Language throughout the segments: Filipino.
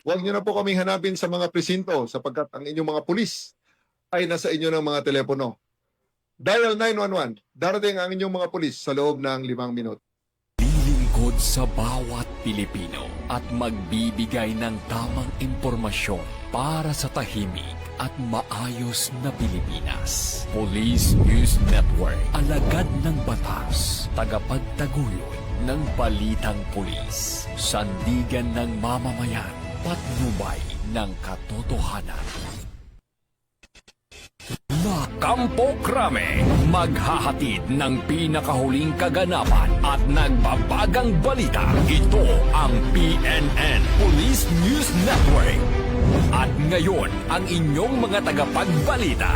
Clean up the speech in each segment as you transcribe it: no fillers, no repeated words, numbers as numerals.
Huwag niyo na po kaming hanapin sa mga presinto sapagkat ang inyong mga pulis ay nasa inyo ng mga telepono. Dial 911. Darating ang inyong mga pulis sa loob ng 5 minuto. Lilingkod sa bawat Pilipino at magbibigay ng tamang impormasyon para sa tahimik at maayos na Pilipinas. Police News Network, alagad ng batas, tagapagtaguyod ng balitang pulis, sandigan ng mamamayan, patnubay ng katotohanan. Kampo Krame, maghahatid ng pinakahuling kaganapan at nagbabagang balita. Ito ang PNN Police News Network. At ngayon, ang inyong mga tagapagbalita.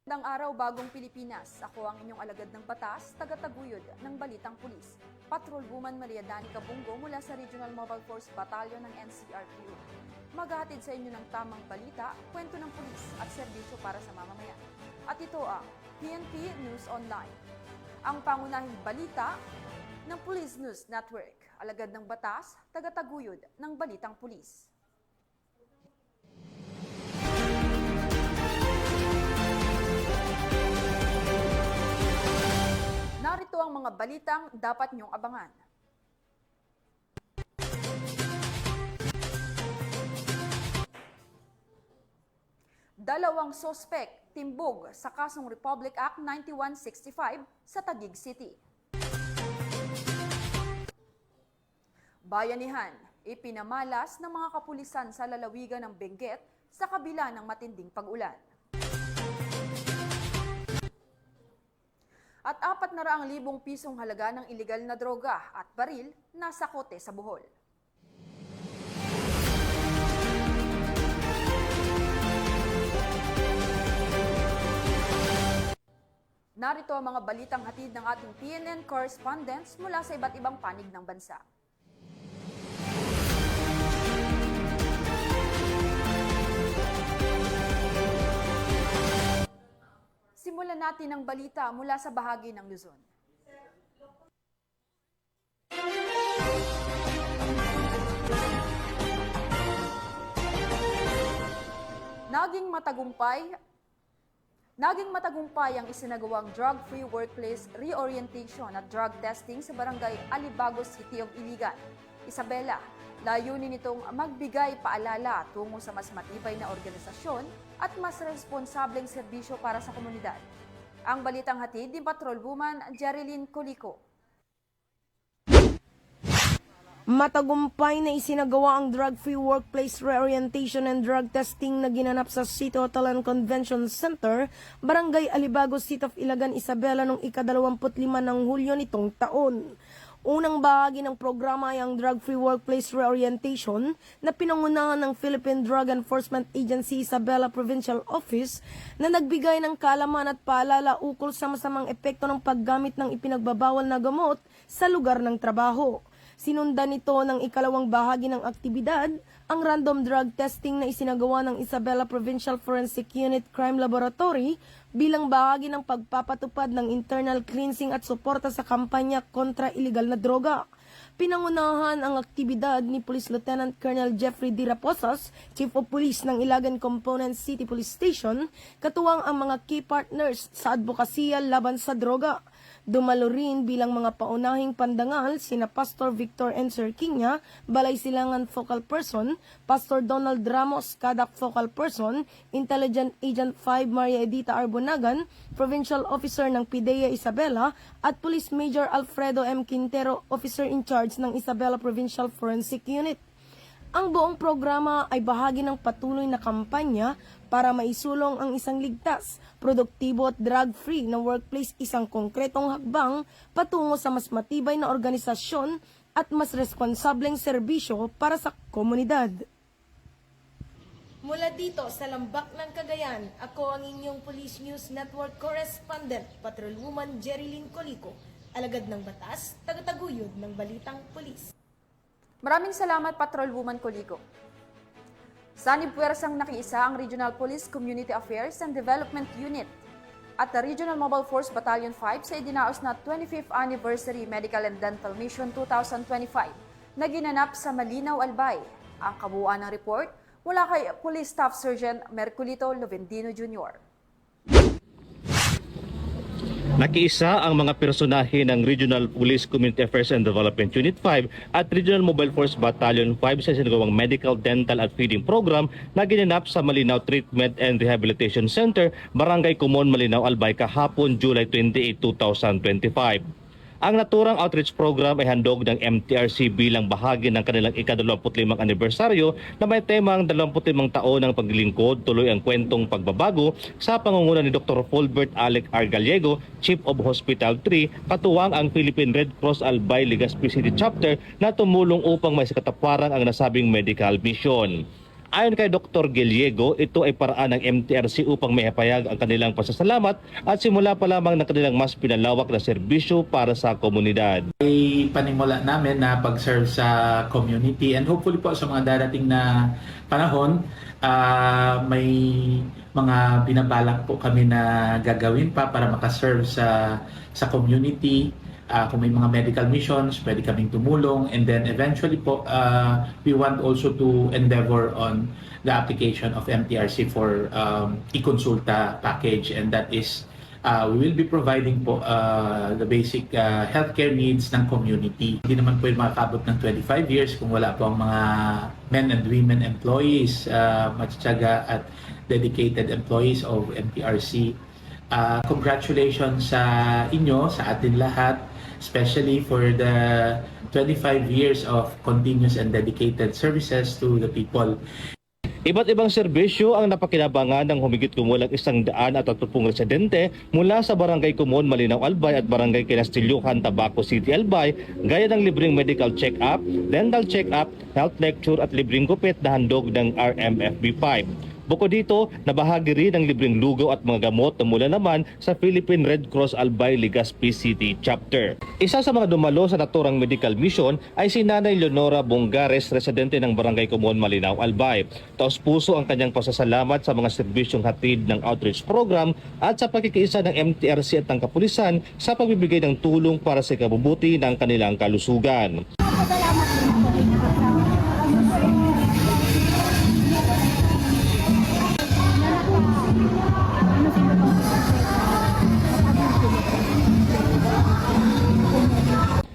Magandang araw, bagong Pilipinas. Ako ang inyong alagad ng batas, tagataguyod ng Balitang Pulis. Patrolwoman Maria Danica Bungo mula sa Regional Mobile Force Battalion ng NCRPO. Maghahatid sa inyo ng tamang balita, kwento ng pulis at serbisyo para sa mamamayan. At ito ang PNP News Online. Ang pangunahing balita ng Police News Network. Alagad ng batas, tagataguyod ng Balitang Pulis. Narito ang mga balitang dapat niyong abangan. Dalawang sospek timbog sa kasong Republic Act 9165 sa Taguig City. Bayanihan, ipinamalas ng mga kapulisan sa lalawigan ng Benguet sa kabila ng matinding pag-ulan. At 400,000 pisong halaga ng iligal na droga at baril nasa kote sa Bohol. Narito ang mga balitang hatid ng ating PNN correspondents mula sa iba't ibang panig ng bansa. Simulan natin ang balita mula sa bahagi ng Luzon. Naging matagumpay ang isinagawang drug-free workplace reorientation at drug testing sa barangay Alibagos City of Iligan. Isabela, layunin nitong magbigay paalala tungo sa mas matibay na organisasyon at mas responsableng serbisyo para sa komunidad. Ang balitang hatid ni Patrolwoman Jerilyn Colico. Matagumpay na isinagawa ang drug-free workplace reorientation and drug testing na ginanap sa City Hotel and Convention Center, Barangay Alibagos, City of Iligan, Isabela noong ika-25 ng Hulyo nitong taon. Unang bahagi ng programa ay ang drug-free workplace reorientation na pinangunahan ng Philippine Drug Enforcement Agency Isabela Provincial Office na nagbigay ng kaalaman at paalala ukol sa masamang epekto ng paggamit ng ipinagbabawal na gamot sa lugar ng trabaho. Sinundan nito ng ikalawang bahagi ng aktibidad, ang random drug testing na isinagawa ng Isabela Provincial Forensic Unit Crime Laboratory bilang bahagi ng pagpapatupad ng internal cleansing at suporta sa kampanya kontra iligal na droga. Pinangunahan ang aktibidad ni Police Lieutenant Colonel Jeffrey D. Raposas, Chief of Police ng Ilagan Component City Police Station, katuwang ang mga key partners sa advokasya laban sa droga. Dumalo rin bilang mga paunahing pandangal sina Pastor Victor N. Serquiña, Balay Silangan Focal Person, Pastor Donald Ramos, Kadak Focal Person, Intelligent Agent 5 Maria Edita Arbonagan, Provincial Officer ng PIDEA Isabela, at Police Major Alfredo M. Quintero, Officer in Charge ng Isabela Provincial Forensic Unit. Ang buong programa ay bahagi ng patuloy na kampanya para maisulong ang isang ligtas, produktibo at drug-free na workplace, isang konkretong hakbang patungo sa mas matibay na organisasyon at mas responsableng serbisyo para sa komunidad. Mula dito sa Lambak ng Cagayan, ako ang inyong Police News Network Correspondent, Patrolwoman Jerilyn Colico, alagad ng batas, tagataguyod ng Balitang Pulis. Maraming salamat, Patrolwoman Colico. Sanib puwersang nakiisa ang Regional Police Community Affairs and Development Unit at the Regional Mobile Force Battalion 5 sa idinaos na 25th Anniversary Medical and Dental Mission 2025 na ginanap sa Malinaw, Albay. Ang kabuuan ng report mula kay Police Staff Sergeant Merculito Lovendino Jr. Nakiisa ang mga personahe ng Regional Police Community Affairs and Development Unit 5 at Regional Mobile Force Battalion 5 sa sinagawang medical, dental at feeding program na ginanap sa Malinaw Treatment and Rehabilitation Center, Barangay Kumon, Malinaw, Albay kahapon July 28, 2025. Ang naturang outreach program ay handog ng MTRC bilang bahagi ng kanilang ika-25 anibersaryo na may temang 25 taon ng paglilingkod, tuloy ang kwentong pagbabago sa pangunguna ni Dr. Fulbert Alec R. Gallego, Chief of Hospital 3, katuwang ang Philippine Red Cross Albay Legazpi City Chapter na tumulong upang may sakataparan ang nasabing medical mission. Ayon kay Dr. Gallego, ito ay paraan ng MTRC upang maipahayag ang kanilang pasasalamat at simula pa lamang ng kanilang mas pinalawak na serbisyo para sa komunidad. Ay panimula namin na pag-serve sa community and hopefully po sa mga darating na panahon, may mga binabalak po kami na gagawin pa para makaserve sa community. Kung may mga medical missions, pwede kaming tumulong. And then eventually po, we want also to endeavor on the application of MTRC for e-consulta package. And that is, we will be providing po the basic healthcare needs ng community. Hindi naman po yung makakabot ng 25 years kung wala po ang mga men and women employees, matyaga at dedicated employees of MTRC. Congratulations sa inyo, sa atin lahat, especially for the 25 years of continuous and dedicated services to the people. Iba't ibang serbisyo ang napakinabangan ng humigit kumulang 130 residente mula sa Barangay Kumon, Malinaw, Albay at Barangay Kinastilluhan, Tabaco City, Albay, gaya ng libreng medical check-up, dental check-up, health lecture at libreng gupit na handog ng RMFB 5. Bukod dito, nabahagi rin ang libreng lugaw at mga gamot na mula naman sa Philippine Red Cross Albay Legazpi City Chapter. Isa sa mga dumalo sa naturang medical mission ay si Nanay Leonora Bongares, residente ng Barangay Kumon, Malinaw, Albay. Taos puso ang kanyang pasasalamat sa mga serbisyong hatid ng outreach program at sa pagkikiisa ng MTRC at ng kapulisan sa pagbibigay ng tulong para sa ikabubuti ng kanilang kalusugan.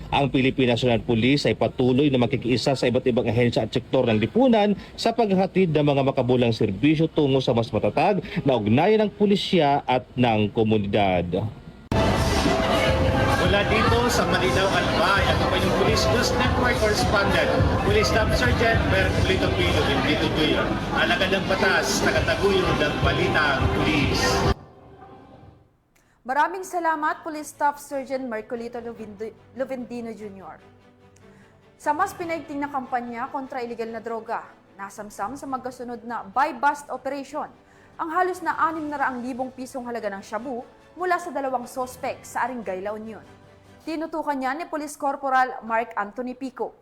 Ang Philippine National Police ay patuloy na makikiisa sa iba't ibang ahensya at sektor ng lipunan sa paghatid ng mga makabulang serbisyo tungo sa mas matatag na ugnayan ng pulisya at ng komunidad. Mula dito sa Malinaw, Albay, ako pa yung Police News Network Correspondent, Police Staff Sergeant Merculito Jr. Alagad ng batas, tagataguyod ng balitang pulis. Maraming salamat, Police Staff Sergeant Merculito Lovendino Jr. Sa mas pinaigting na kampanya kontra iligal na droga, nasamsam sa magkasunod na buy-bust operation ang halos na 600,000 pisong halaga ng shabu mula sa 2 sospek sa Aringay, La Union. Tinutukan niya ni Police Corporal Mark Anthony Pico.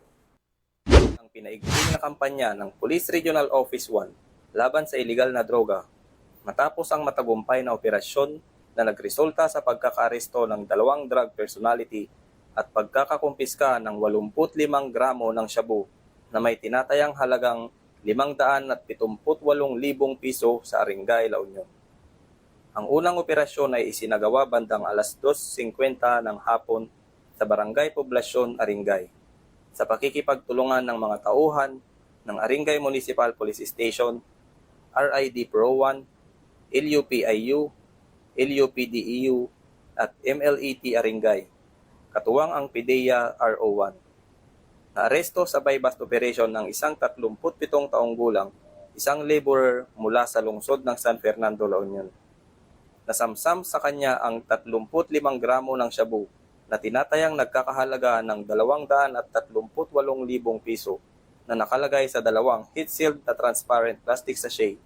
Ang pinaigting na kampanya ng Police Regional Office 1 laban sa iligal na droga matapos ang matagumpay na operasyon na nagresulta sa pagkakaaresto ng 2 drug personality at pagkakakumpiska ng 85 gramo ng shabu na may tinatayang halagang 578,000 piso sa Aringay, La Union. Ang unang operasyon ay isinagawa bandang alas 2:50 ng hapon sa Barangay Poblasyon, Aringay, sa pakikipagtulungan ng mga tauhan ng Aringay Municipal Police Station, RID Pro 1, LUPIU, LUPDEU at MLET Aringay, katuwang ang PIDEA RO1. Naaresto sa buy-bust operation ng isang 37 taong gulang, isang laborer mula sa lungsod ng San Fernando, La Union. Nasamsam sa kanya ang 35 gramo ng shabu na tinatayang nagkakahalaga ng 238,000 piso na nakalagay sa 2 heat-sealed na transparent plastic sachet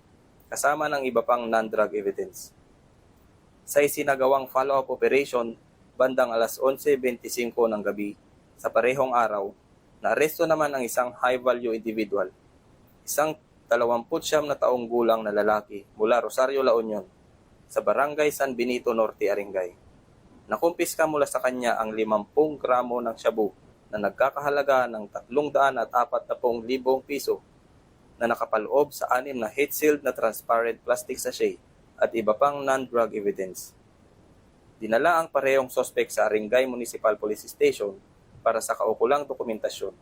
kasama ng iba pang non-drug evidence. Sa isinagawang follow-up operation, bandang alas 11:25 ng gabi, sa parehong araw, naaresto naman ang isang high-value individual, isang 29 na taong gulang na lalaki mula Rosario, La Union, sa Barangay San Benito Norte, Aringay. Nakumpiska mula sa kanya ang 50 gramo ng shabu na nagkakahalaga ng 340,000 piso na nakapaloob sa 6 na heat-sealed na transparent plastic sachet at iba pang non-drug evidence. Dinala ang parehong sospek sa Aringay Municipal Police Station para sa kaukulang dokumentasyon.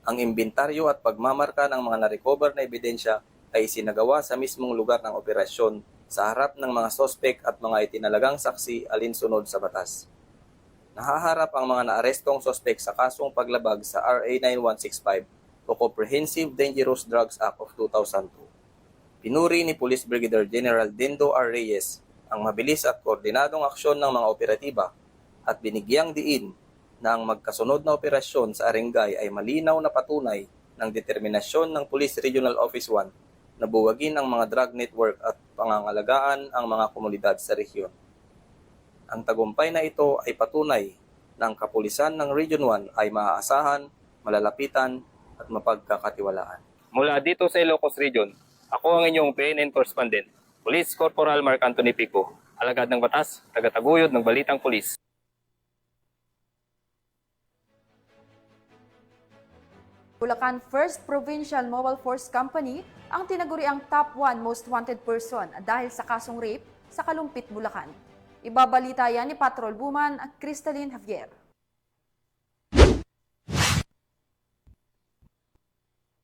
Ang imbentaryo at pagmamarka ng mga na-recover na ebidensya ay isinagawa sa mismong lugar ng operasyon sa harap ng mga sospek at mga itinalagang saksi alinsunod sa batas. Nahaharap ang mga naarestong sospek sa kasong paglabag sa RA 9165 o Comprehensive Dangerous Drugs Act of 2002. Pinuri ni Police Brigadier General Dendo R. Reyes ang mabilis at koordinadong aksyon ng mga operatiba at binigyang diin na ang magkasunod na operasyon sa Aringay ay malinaw na patunay ng determinasyon ng Police Regional Office 1 na buwagin ang mga drug network at pangangalagaan ang mga komunidad sa rehiyon. Ang tagumpay na ito ay patunay na ang kapulisan ng Region 1 ay maaasahan, malalapitan at mapagkakatiwalaan. Mula dito sa Ilocos Region, ako ang inyong PNN correspondent, Police Corporal Mark Anthony Pico, alagad ng batas, tagataguyod ng Balitang Pulis. Bulacan First Provincial Mobile Force Company ang tinaguriang top 1 most wanted person dahil sa kasong rape sa Kalumpit, Bulacan. Ibabalita yan ni Patrol Woman Cristalline Javier.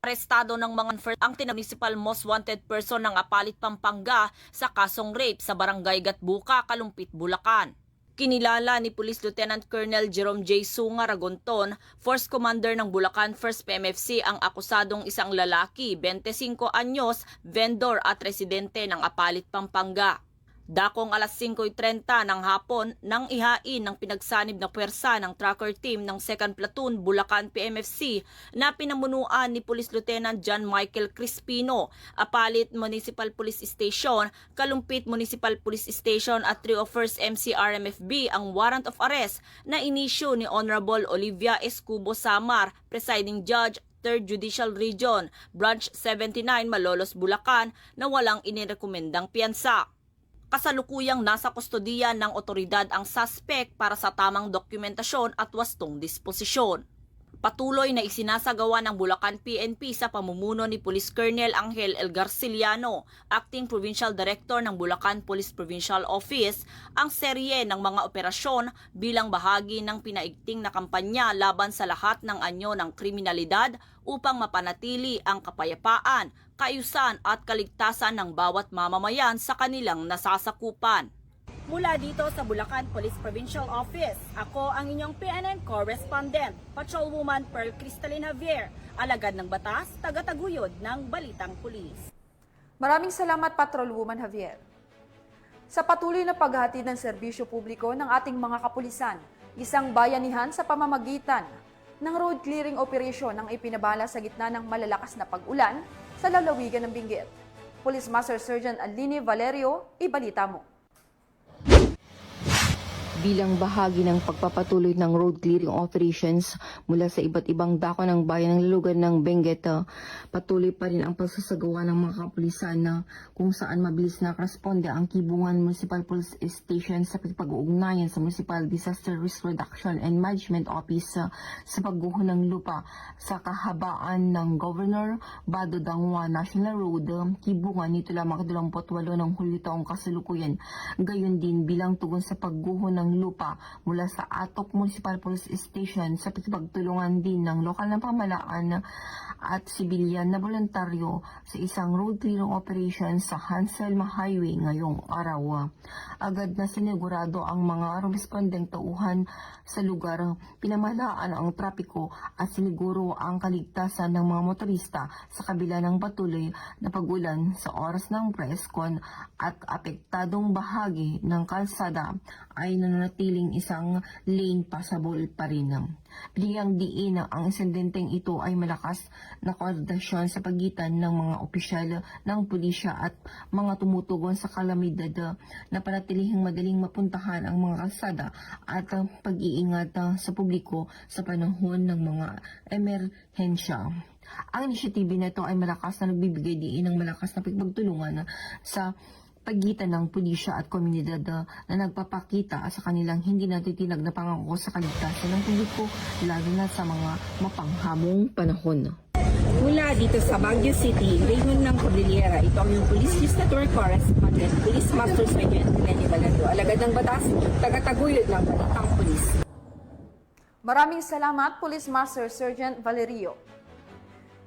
Arestado ng mga ang municipal most wanted person ng Apalit, Pampanga sa kasong rape sa Barangay Gatbuka, Kalumpit, Bulacan. Kinilala ni Police Lieutenant Colonel Jerome J. Sunga Ragonton, Force Commander ng Bulacan 1st PMFC ang akusadong isang lalaki, 25 anyos, vendor at residente ng Apalit, Pampanga. Dakong alas 5:30 ng hapon nang ihain ng pinagsanib na puwersa ng tracker team ng 2nd Platoon Bulacan PMFC na pinamunuan ni Police Lieutenant John Michael Crispino, Apalit Municipal Police Station, Kalumpit Municipal Police Station at 301st MCRMFB ang warrant of arrest na inisyu ni Honorable Olivia Escubo Samar, Presiding Judge 3rd Judicial Region, Branch 79, Malolos, Bulacan na walang inirekomendang piyansa. Kasalukuyang nasa kustodiya ng otoridad ang suspect para sa tamang dokumentasyon at wastong disposisyon. Patuloy na isinasagawa ng Bulacan PNP sa pamumuno ni Police Colonel Angel L. Garciliano, Acting Provincial Director ng Bulacan Police Provincial Office, ang serye ng mga operasyon bilang bahagi ng pinaigting na kampanya laban sa lahat ng anyo ng kriminalidad upang mapanatili ang kapayapaan, kaayusan at kaligtasan ng bawat mamamayan sa kanilang nasasakupan. Mula dito sa Bulacan Police Provincial Office, ako ang inyong PNN Correspondent, Patrolwoman Pearl Cristalline Javier, alagad ng batas, tagataguyod ng Balitang Pulis. Maraming salamat, Patrolwoman Javier. Sa patuloy na paghahatid ng serbisyo publiko ng ating mga kapulisan, isang bayanihan sa pamamagitan ng road clearing operation ang ipinabala sa gitna ng malalakas na pag-ulan sa lalawigan ng Benguet. Police Master Sergeant Aline Valerio, ibalita mo. Bilang bahagi ng pagpapatuloy ng road clearing operations mula sa iba't ibang dako ng bayan ng lulugan ng Benguet, patuloy pa rin ang pagsasagawa ng mga kapulisan na kung saan mabilis na responde ang Kibungan Municipal Police Station sa pagpag-uugnayan sa Municipal Disaster Risk Reduction and Management Office sa pagguho ng lupa sa kahabaan ng Governor Bado Dangwa National Road, Kibungan nito lamang 28 ng Hulyo taong kasalukuyan. Gayon din bilang tugon sa pagguho ng lupa mula sa Atok Municipal Police Station sa pagtulungan din ng lokal na pamahalaan at sibilyan na voluntaryo sa isang road clearing operation sa Hanselma Highway ngayong araw. Agad na sinigurado ang mga respondeng tauhan sa lugar, pinamahalaan ang trapiko at siniguro ang kaligtasan ng mga motorista sa kabila ng patuloy na pag-ulan sa oras ng preskon at apektadong bahagi ng kalsada ay nananatiling isang lane passable pa rin. Binigyang diin ang insidenteng ito ay malakas na koordinasyon sa pagitan ng mga opisyal ng pulisya at mga tumutugon sa kalamidad na panatilihing madaling mapuntahan ang mga kalsada at pag-iingat sa publiko sa panahon ng mga emerhensya. Ang inisyatiba na ito ay malakas na nagbibigay diin ng malakas na pagtulungan sa pagitan ng pulisya at komunidad na nagpapakita sa kanilang hindi natitinag na pangako sa kaligtasan ng publiko, lalo na sa mga mapanghamong panahon. Mula dito sa Baguio City, Raymond ng Cordillera, ito ang yung Police News Network Correspondent, Police Master Sergeant Lenny Balado, alagad ng batas, tagataguyod ng balitang pulis. Maraming salamat, Police Master Sergeant Valerio.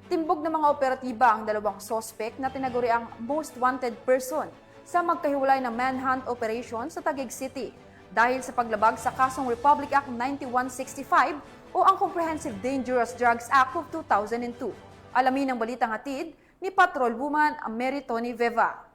Timbog ng mga operatiba ang dalawang sospek na tinaguri ang most wanted person sa magkahiwalay na manhunt operation sa Taguig City dahil sa paglabag sa kasong Republic Act 9165 o ang Comprehensive Dangerous Drugs Act of 2002. Alamin ang balitang hatid ni Patrol Woman Mary Tony Veva.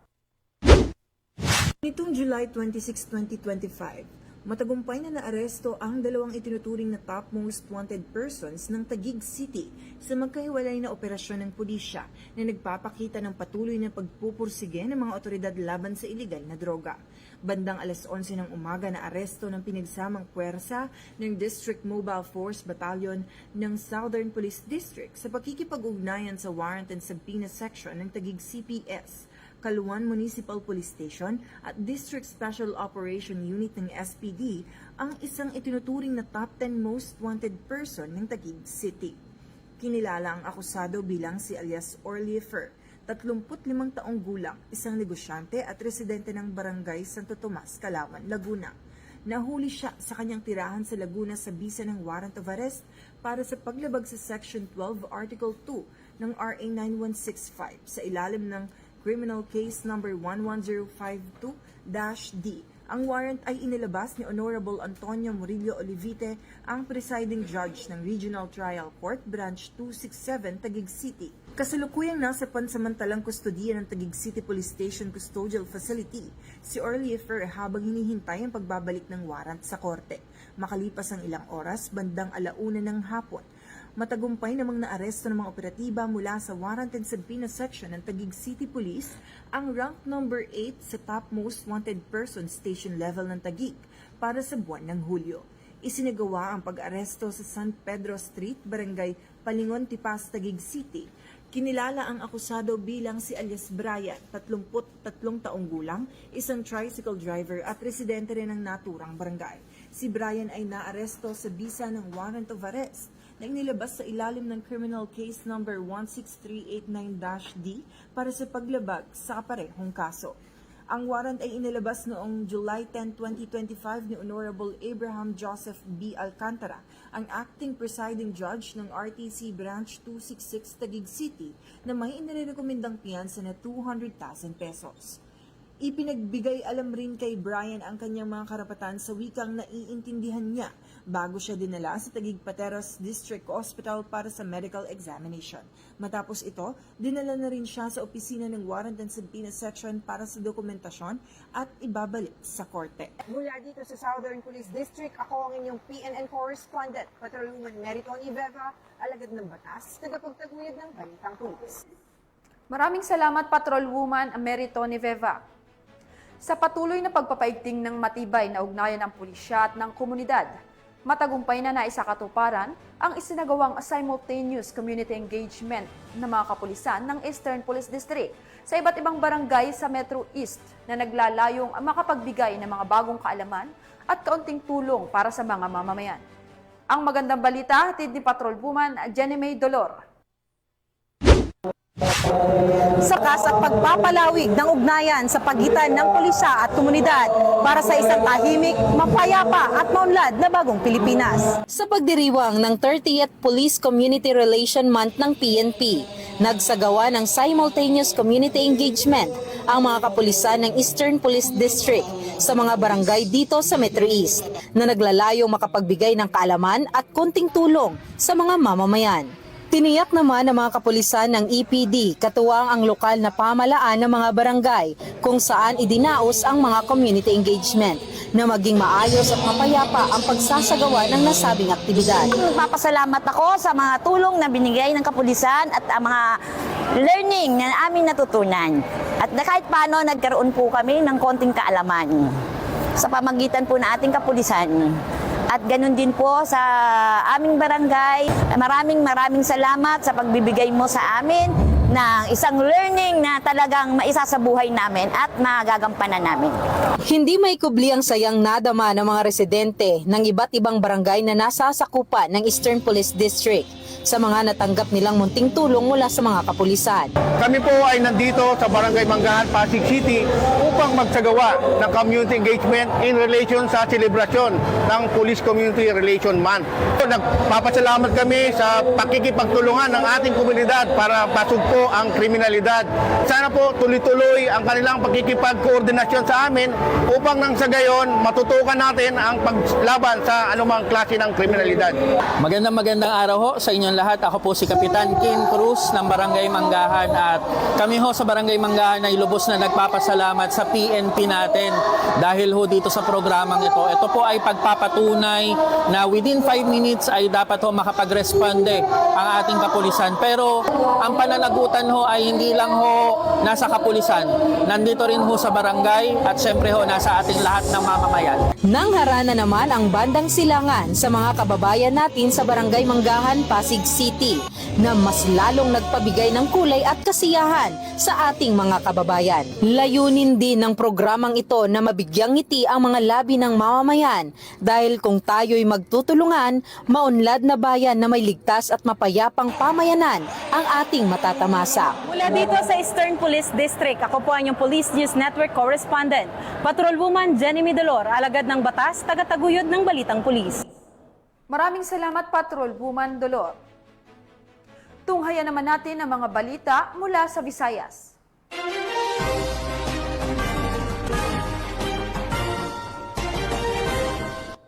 Nitong July 26, 2025, matagumpay na naaresto ang dalawang itinuturing na top most wanted persons ng Taguig City sa magkahiwalay na operasyon ng pulisya na nagpapakita ng patuloy na pagpupursige ng mga otoridad laban sa iligal na droga. Bandang alas 11 ng umaga na aresto ng pinagsamang puwersa ng District Mobile Force Battalion ng Southern Police District sa pakikipag-ugnayan sa Warrant and Subpoena Section ng Taguig CPS, Kaluan Municipal Police Station at District Special Operation Unit ng SPD ang isang itinuturing na top 10 most wanted person ng Taguig City. Kinilala ang akusado bilang si alias Orly Fer, 35 taong gulang, isang negosyante at residente ng Barangay Santo Tomas, Calauan, Laguna. Nahuli siya sa kanyang tirahan sa Laguna sa bisa ng warrant of arrest para sa paglabag sa Section 12 Article 2 ng RA 9165 sa ilalim ng Criminal Case Number 11052-D. Ang warrant ay inilabas ni Honorable Antonio Murillo Olivite, ang presiding judge ng Regional Trial Court, Branch 267, Taguig City. Kasalukuyang nasa pansamantalang kustodiya ng Taguig City Police Station Custodial Facility si Orly Fer habang hinihintay ang pagbabalik ng warrant sa korte. Makalipas ang ilang oras, bandang 1:00 ng hapon, matagumpay namang naaresto ng mga operatiba mula sa Warrant and Subpoena Section ng Taguig City Police ang rank number 8 sa top most wanted person station level ng Taguig para sa buwan ng Hulyo. Isinagawa ang pag-aresto sa San Pedro Street, Barangay Palingon, Tipas, Taguig City. Kinilala ang akusado bilang si alias Brian, 33 taong gulang, isang tricycle driver at residente rin ng naturang barangay. Si Brian ay naaresto sa bisa ng warrant of arrest na inilabas sa ilalim ng Criminal Case Number 16389-D para sa paglabag sa kaparehong kaso. Ang warrant ay inilabas noong July 10, 2025 ni Honorable Abraham Joseph B. Alcantara, ang acting presiding judge ng RTC Branch 266 Taguig City na may inirekomendang piyansa na 200,000 pesos. Ipinagbigay alam rin kay Brian ang kanyang mga karapatan sa wikang naiintindihan niya bago siya dinala sa Taguig Pateros District Hospital para sa medical examination. Matapos ito, dinala na rin siya sa opisina ng Warrant and Subpoena Section para sa dokumentasyon at ibabalik sa korte. Mula dito sa Southern Police District, ako ang inyong PNN correspondent, Patrolwoman Mary Tony Veva, alagad ng batas, tagapagtaguyod ng balitang pulis. Maraming salamat, Patrol Woman Mary Tony Veva. Sa patuloy na pagpapaigting ng matibay na ugnayan ng pulisya at ng komunidad, matagumpay na naisakatuparan ang isinagawang simultaneous community engagement ng mga kapulisan ng Eastern Police District sa iba't ibang barangay sa Metro East na naglalayong makapagbigay ng mga bagong kaalaman at kaunting tulong para sa mga mamamayan. Ang magandang balita, hatid ni Patrol Woman Jenny May Dolor. Saka sa pagpapalawig ng ugnayan sa pagitan ng pulisya at komunidad para sa isang tahimik, mapayapa at maunlad na bagong Pilipinas. Sa pagdiriwang ng 30th Police Community Relation Month ng PNP, nagsagawa ng simultaneous community engagement ang mga kapulisan ng Eastern Police District sa mga barangay dito sa Metro East na naglalayong makapagbigay ng kaalaman at konting tulong sa mga mamamayan. Tiniyak naman ng mga kapulisan ng EPD katuwang ang lokal na pamahalaan ng mga barangay kung saan idinaos ang mga community engagement na maging maayos at mapayapa ang pagsasagawa ng nasabing aktibidad. Nagpapasalamat ako sa mga tulong na binigay ng kapulisan at ang mga learning na aming natutunan. At kahit paano nagkaroon po kami ng konting kaalaman sa pamagitan po ng ating kapulisan. At ganun din po sa aming barangay. Maraming salamat sa pagbibigay mo sa amin ng isang learning na talagang maisasabuhay namin at magagampanan namin. Hindi may kubli ang sayang nadama ng mga residente ng iba't ibang barangay na nasa sakupan ng Eastern Police District sa mga natanggap nilang munting tulong mula sa mga kapulisan. Kami po ay nandito sa Barangay Manggahan, Pasig City upang magsagawa ng community engagement in relation sa selebrasyon ng Police Community Relation Month. Nagpapasalamat kami sa pakikipagtulungan ng ating komunidad para pasugpo ang kriminalidad. Sana po tuloy-tuloy ang kanilang pakikipagkoordinasyon sa amin upang nang sa gayon matutukan natin ang paglaban sa anumang klase ng kriminalidad. Magandang araw ho sa inyong lahat. Ako po si Kapitan Kim Cruz ng Barangay Manggahan at kami ho sa Barangay Manggahan ay lubos na nagpapasalamat sa PNP natin dahil ho dito sa programang ito. Ito po ay pagpapatunay na within 5 minutes ay dapat ho makapagresponde ang ating kapulisan. Pero ang pananagutan ho ay hindi lang ho nasa kapulisan. Nandito rin ho sa barangay at syempre ho nasa ating lahat ng mamamayan. Nang harana naman ang bandang silangan sa mga kababayan natin sa Barangay Manggahan, Pasig City na mas lalong nagpabigay ng kulay at kasiyahan sa ating mga kababayan. Layunin din ng programang ito na mabigyang ngiti ang mga labi ng mamamayan dahil kung tayo'y magtutulungan, maunlad na bayan na may ligtas at mapayapang pamayanan ang ating matatamasa. Mula dito sa Eastern Police District, ako po ang inyong Police News Network Correspondent, Patrolwoman Jenny Midolor, alagad ng batas, tagataguyod ng Balitang Pulis. Maraming salamat, Patrolwoman Dolor. Tunghayan naman natin ang mga balita mula sa Visayas.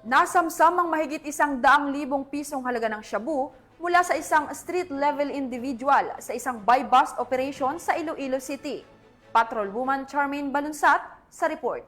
Nasamsam ang mahigit 100,000 pisong halaga ng shabu mula sa isang street-level individual sa isang buy-bust operation sa Iloilo City. Patrolwoman Charmaine Balunsat sa report.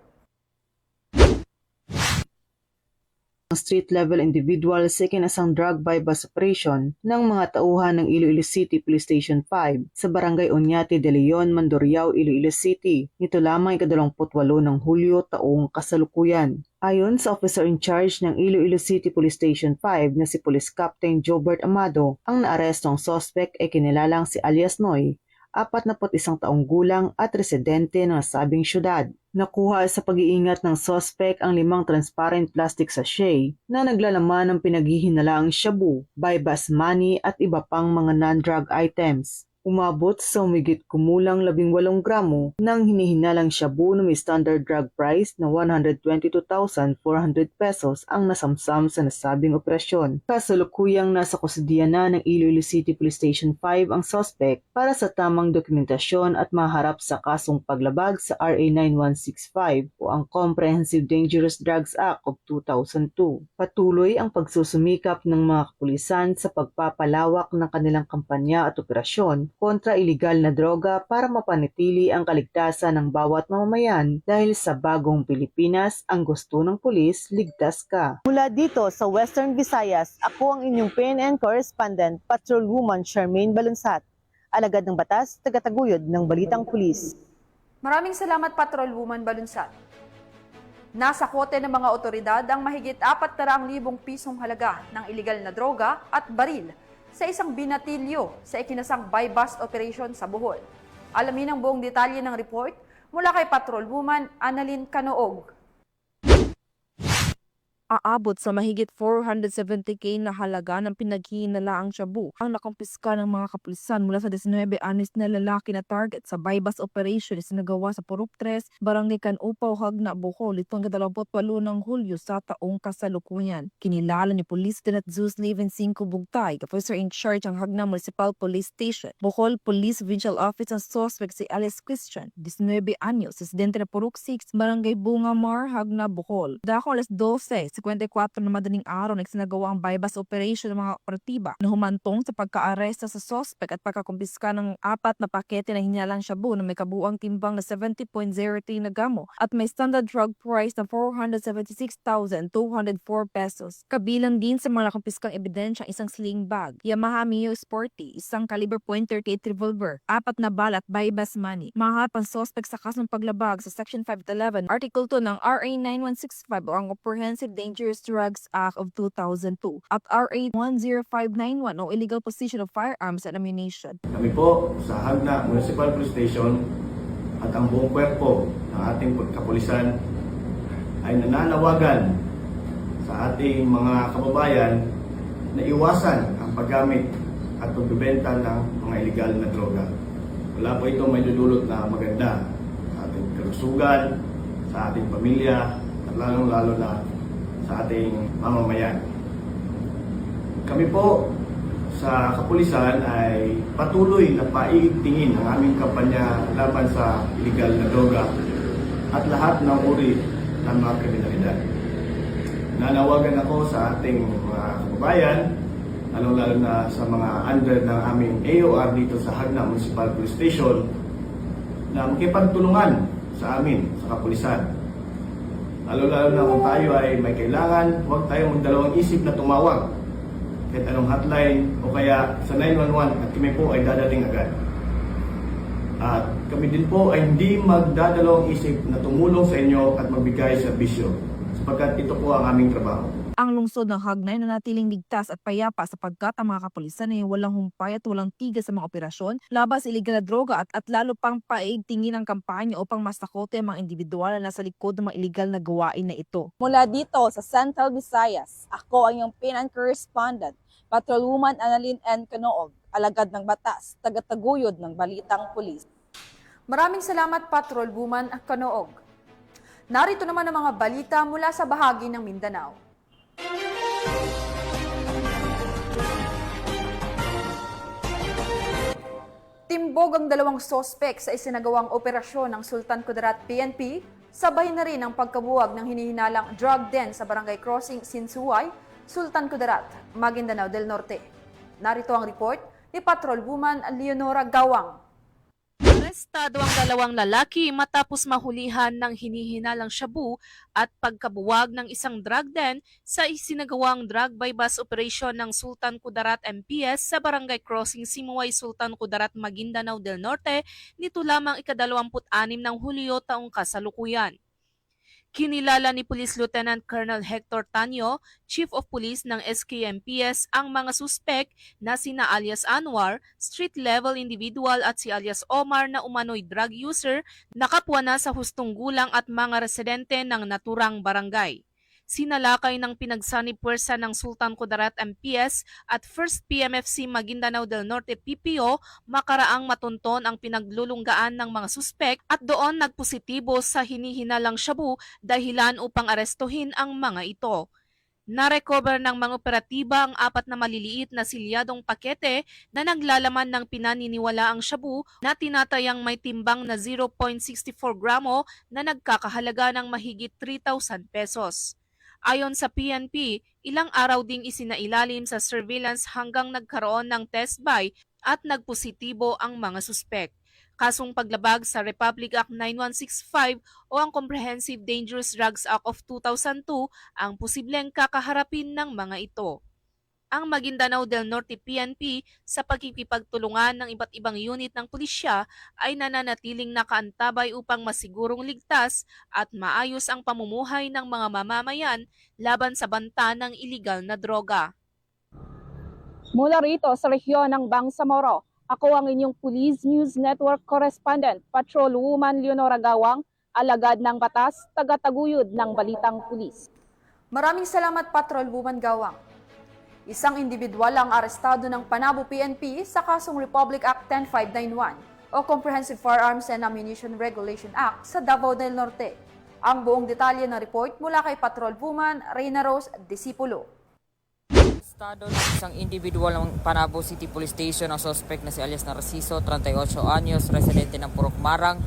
Ang street-level individual sa ikinasang drug buy-bust operation ng mga tauhan ng Iloilo City Police Station 5 sa Barangay Oñate de Leon, Mandurriao, Iloilo City. Nito lamang ika-28 ng Hulyo taong kasalukuyan. Ayon sa officer in charge ng Iloilo City Police Station 5 na si Police Captain Jobert Amado, ang naarestong suspect ay kinilalang si alias Noy, 41 taong gulang at residente ng nasabing syudad. Nakuha sa pag-iingat ng suspect ang 5 transparent plastic sachet na naglalaman ng pinaghihinalaang shabu, buy-bust money at iba pang mga non-drug items. Umabot sa humigit kumulang 18 gramo ng hinihinalang shabu na may standard drug price na 122,400 pesos ang nasamsam sa nasabing operasyon. Kasalukuyang nasa kustudiya na ng Iloilo City Police Station 5 ang suspect para sa tamang dokumentasyon at maharap sa kasong paglabag sa RA 9165 o ang Comprehensive Dangerous Drugs Act of 2002. Patuloy ang pagsusumikap ng mga kapulisan sa pagpapalawak ng kanilang kampanya at operasyon kontra iligal na droga para mapanatili ang kaligtasan ng bawat mamamayan dahil sa bagong Pilipinas, ang gusto ng pulis, ligtas ka. Mula dito sa Western Visayas, ako ang inyong PNN correspondent, Patrolwoman Charmaine Balunsat, alagad ng batas, tagataguyod ng Balitang Pulis. Maraming salamat, Patrolwoman Balunsat. Nasa kote ng mga otoridad ang mahigit 400,000 pisong halaga ng iligal na droga at baril sa isang binatilyo sa ikinasang buy-bust operation sa Bohol. Alamin ang buong detalye ng report mula kay Patrolwoman Annalyn Canoog. Aabot sa mahigit 470k na halaga ng pinaghihinalaang shabu ang nakumpiska ng mga kapulisan mula sa 19 anis na lalaki na target sa buy-bust operation na sinagawa sa Purok 3, Barangay Canupaw, Hagna, Bohol itong 28 ng Hulyo sa taong kasalukuyan. Kinilala ni Police Lieutenant Zeus Leven 5 Bugtay, officer in charge ng Hagna Municipal Police Station. Bohol Police Provincial Office ang suspect si Alice Christian, 19 anyos, residente na Purok 6, Barangay Bungamar, Hagna, Bohol. Dako alas 12:54 na madaling araw nagsinagawa ang buy-bust operation ng mga operatiba na humantong sa pagka-aresta sa suspect at pagkakumpiska ng 4 na pakete na hinalang shabu na may kabuang timbang na 70.03 na gramo at may standard drug price na 476,204 pesos. Kabilang din sa mga nakumpiskang ebidensya isang sling bag, Yamaha Mio Sporty, isang caliber .38 revolver, 4 na bala at buy-bust money. Maharap ang suspect sa kasong paglabag sa Section 511, Article 2 ng RA 9165 o ang Comprehensive Dangerous Drugs Act of 2002 at RA 10591 o Illegal Possession of Firearms and Ammunition. Kami po sa Hagna Municipal Police Station at ang buong kwerpo ng ating pagkapulisan ay nananawagan sa ating mga kababayan na iwasan ang paggamit at pagbebenta ng mga illegal na droga. Wala po ito may dudulot na maganda sa ating kalusugan, sa ating pamilya, at lalong-lalo na sa ating mamamayan. Kami po sa kapulisan ay patuloy na paiigtingin ang aming kampanya laban sa illegal na droga at lahat ng uri ng mga kriminalidad. Nanawagan ako sa ating mga kababayan, lalo na sa mga under ng aming AOR dito sa Hagna Municipal Police Station, na makipagtulungan sa amin, sa kapulisan. Lalo na kung tayo ay may kailangan, huwag tayo magdalawang isip na tumawag kahit anong hotline o kaya sa 911 at kami po ay dadating agad. At kami din po ay hindi magdadalawang isip na tumulong sa inyo at magbigay serbisyo sapagkat ito po ang aming trabaho. Ang lungsod ng Hagnay na natiling ligtas at payapa sapagkat ang mga kapulisan ay walang humpay at walang tigil sa mga operasyon laban sa iligal na droga at lalo pang paigtingin ang kampanya upang mas takote ang mga individual na nasa likod ng mga iligal na gawain na ito. Mula dito sa Central Visayas, ako ang iyong PNN correspondent, Patrolwoman Annalyn N. Canoog, alagad ng batas, tagataguyod ng Balitang Pulis. Maraming salamat, Patrolwoman Canoog. Narito naman ang mga balita mula sa bahagi ng Mindanao. Timbog ang dalawang sospek sa isinagawang operasyon ng Sultan Kudarat PNP, sabay na rin ang pagkabuwag ng hinihinalang drug den sa Barangay Crossing, Sinsuay, Sultan Kudarat, Maguindanao del Norte. Narito ang report ni Patrolwoman Leonora Gawang. Arestado ang dalawang lalaki matapos mahulihan ng hinihinalang shabu at pagkabuwag ng isang drug den sa isinagawang drug by bus operation ng Sultan Kudarat MPS sa Barangay Crossing, Simuay, Sultan Kudarat, Maguindanao del Norte nito lamang ika-26 ng Hulyo taong kasalukuyan. Kinilala ni Police Lieutenant Colonel Hector Tanyo, Chief of Police ng SKMPS, ang mga suspek na sina alias Anwar, street-level individual at si alias Omar na umano'y drug user, nakapwa na sa hustong gulang at mga residente ng naturang barangay. Sinalakay ng pinagsanib puwersa ng Sultan Kudarat MPS at 1st PMFC Maguindanao del Norte PPO makaraang matunton ang pinaglulunggaan ng mga suspek at doon nagpositibo sa hinihinalang shabu dahilan upang arestuhin ang mga ito. Narecover ng mga operatiba ang 4 na maliliit na silyadong pakete na naglalaman ng pinaniniwalaang shabu na tinatayang may timbang na 0.64 gramo na nagkakahalaga ng mahigit 3,000 pesos. Ayon sa PNP, ilang araw ding isinailalim sa surveillance hanggang nagkaroon ng test buy at nagpositibo ang mga suspek. Kasong paglabag sa Republic Act 9165 o ang Comprehensive Dangerous Drugs Act of 2002 ang posibleng kakaharapin ng mga ito. Ang Maguindanao del Norte PNP sa pagkikipagtulungan ng iba't ibang unit ng pulisya ay nananatiling nakaantabay upang masigurong ligtas at maayos ang pamumuhay ng mga mamamayan laban sa banta ng iligal na droga. Mula rito sa rehiyon ng Bangsamoro, ako ang inyong Police News Network correspondent, Patrolwoman Leonora Gawang, alagad ng batas, tagataguyod ng Balitang Pulis. Maraming salamat, Patrolwoman Gawang. Isang individual ang arestado ng Panabo PNP sa kasong Republic Act 10591 o Comprehensive Firearms and Ammunition Regulation Act sa Davao del Norte. Ang buong detalye ng report mula kay Patrolwoman Reyna Rose Disipulo. Arestado ng isang individual ng Panabo City Police Station ang suspect na si alias Narciso, 38 anyos, residente ng Purokmarang,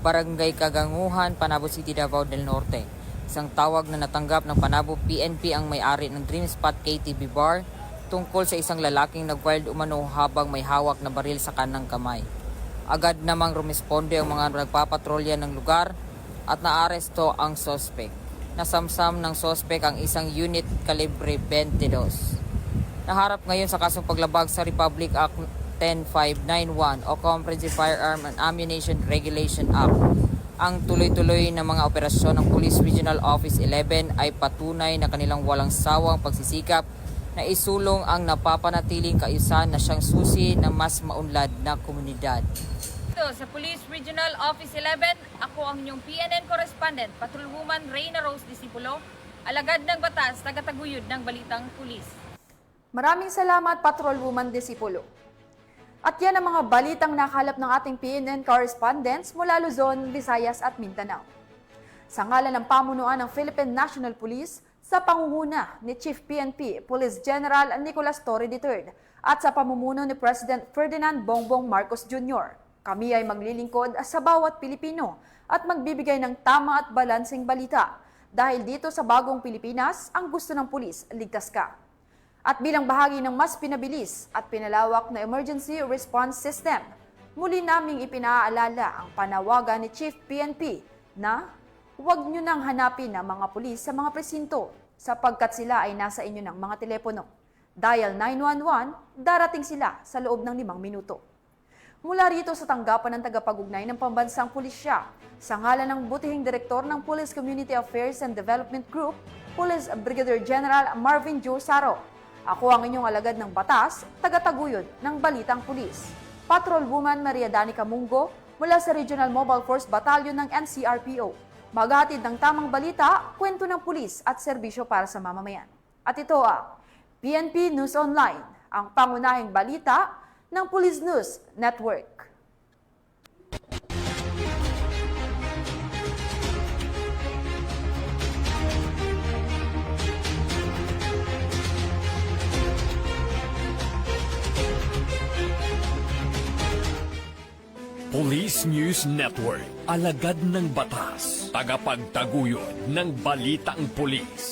Barangay Kaganguhan, Panabo City, Davao del Norte. Isang tawag na natanggap ng Panabo PNP ang may-ari ng Dream Spot KTV Bar tungkol sa isang lalaking nag-wild umano habang may hawak na baril sa kanang kamay. Agad namang rumisponde ang mga nagpapatrolya ng lugar at naaresto ang suspect. Nasamsam ng suspect ang isang unit kalibre 22. Naharap ngayon sa kasong paglabag sa Republic Act 10591 o Comprehensive Firearm and Ammunition Regulation Act. Ang tuloy-tuloy na mga operasyon ng Police Regional Office 11 ay patunay na kanilang walang sawang pagsisikap na isulong ang napapanatiling kaayusan na siyang susi ng mas maunlad na komunidad. Dito sa Police Regional Office 11, ako ang inyong PNN correspondent, Patrolwoman Reyna Rose Disipulo, alagad ng batas, tagataguyod ng Balitang Pulis. Maraming salamat, Patrolwoman Disipulo. At yan ang mga balitang nakalap ng ating PNN correspondents mula Luzon, Visayas at Mindanao. Sa ngalan ng pamunuan ng Philippine National Police, sa pangunguna ni Chief PNP Police General Nicolas Torre III at sa pamumuno ni President Ferdinand Bongbong Marcos Jr., kami ay maglilingkod sa bawat Pilipino at magbibigay ng tama at balanseng balita. Dahil dito sa bagong Pilipinas, ang gusto ng pulis, ligtas ka. At bilang bahagi ng mas pinabilis at pinalawak na emergency response system, muli naming ipinaalala ang panawagan ni Chief PNP na huwag nyo nang hanapin ang mga pulis sa mga presinto sapagkat sila ay nasa inyo ng mga telepono. Dial 911, darating sila sa loob ng 5 minuto. Mula rito sa tanggapan ng tagapag-ugnay ng Pambansang Pulisya, sa ngalan ng butihing direktor ng Police Community Affairs and Development Group, Police Brigadier General Marvin Joe Saro, ako ang inyong alagad ng batas, tagataguyod ng Balitang Pulis. Patrolwoman Maria Danica Mungo mula sa Regional Mobile Force Battalion ng NCRPO. Maghatid ng tamang balita, kwento ng pulis at serbisyo para sa mamamayan. At ito ang PNP News Online, ang pangunahing balita ng Police News Network. Police News Network, alagad ng batas, tagapagtaguyod ng Balitang Pulis.